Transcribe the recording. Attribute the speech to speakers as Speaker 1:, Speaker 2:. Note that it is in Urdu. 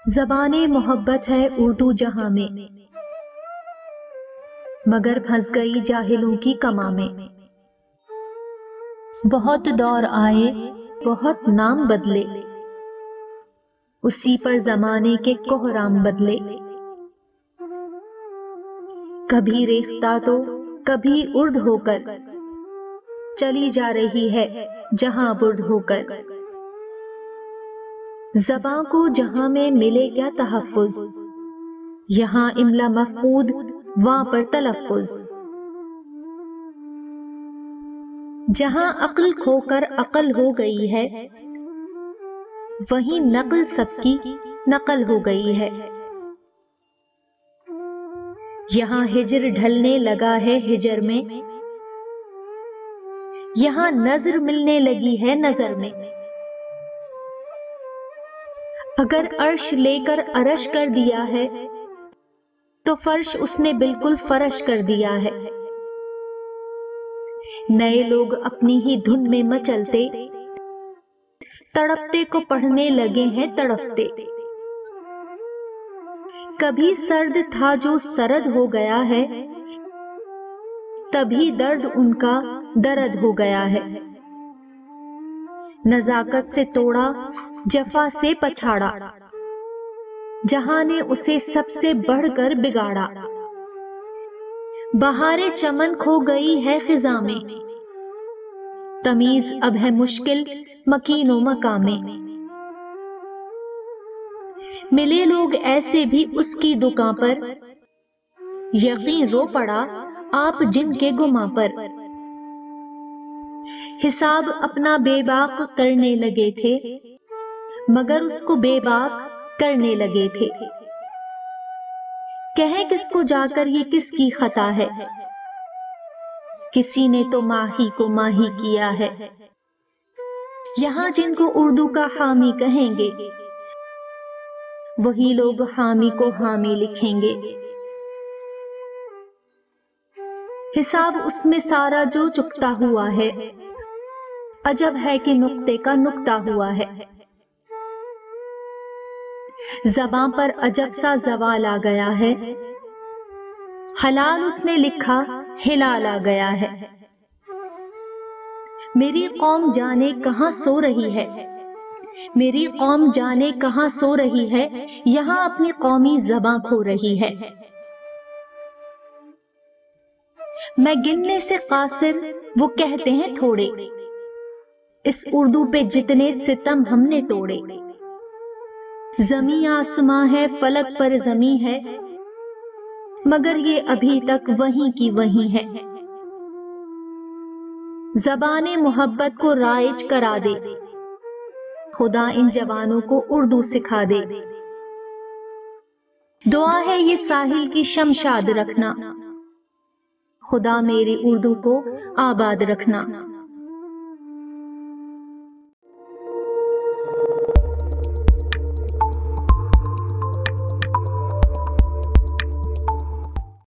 Speaker 1: زبان محبت ہے اردو جہاں میں، مگر پھنس گئی جاہلوں کی کما میں۔ بہت دور آئے، بہت نام بدلے، اسی پر زمانے کے کوہرام بدلے۔ کبھی ریختہ تو کبھی ارد ہو کر چلی جا رہی ہے جہاں برد ہو کر۔ زباں کو جہاں میں ملے کیا تحفظ، یہاں املا مفقود وہاں پر تلفظ۔ جہاں عقل کھو کر عقل ہو گئی ہے، وہیں نقل سب کی نقل ہو گئی ہے۔ یہاں ہجر ڈھلنے لگا ہے ہجر میں، یہاں نظر ملنے لگی ہے نظر میں۔ اگر عرش لے کر عرش کر دیا ہے تو فرش اس نے بالکل فرش کر دیا ہے۔ نئے لوگ اپنی ہی دھن میں مچلتے، تڑپتے کو پڑھنے لگے ہیں تڑپتے۔ کبھی سرد تھا جو سرد ہو گیا ہے، تبھی درد ان کا درد ہو گیا ہے۔ نزاکت سے توڑا، جفا سے پچھاڑا، جہاں نے اسے سب سے بڑھ کر بگاڑا۔ بہارے چمن کھو گئی ہے خزاں میں، تمیز اب ہے مشکل مکین و مکاں میں۔ ملے لوگ ایسے بھی اس کی دکان پر، یقین رو پڑا آپ جن کے گماں پر۔ حساب اپنا بے باک کرنے لگے تھے، مگر اس کو بے باک کرنے لگے تھے۔ کہیں کس کو جا کر یہ کس کی خطا ہے، کسی نے تو ماہی کو ماہی کیا ہے۔ یہاں جن کو اردو کا حامی کہیں گے، وہی لوگ حامی کو حامی لکھیں گے۔ حساب اس میں سارا جو چکتا ہوا ہے، عجب ہے کہ نقطے کا نکتا ہوا ہے۔ زباں پر عجب سا زوال آ گیا ہے، حلال اس نے لکھا ہلال آ گیا ہے۔ میری قوم جانے کہاں سو رہی ہے، میری قوم جانے کہاں سو رہی ہے، یہاں اپنی قومی زباں کھو رہی ہے۔ میں گننے سے قاصر وہ کہتے ہیں تھوڑے، اس اردو پہ جتنے ستم ہم نے توڑے۔ زمیں آسماں ہے، فلک پر زمیں ہے، مگر یہ ابھی تک وہیں کی وہیں ہے۔ زبان محبت کو رائج کرا دے، خدا ان جوانوں کو اردو سکھا دے۔ دعا ہے یہ ساحل کی شمشاد رکھنا، خدا میری اردو کو آباد رکھنا۔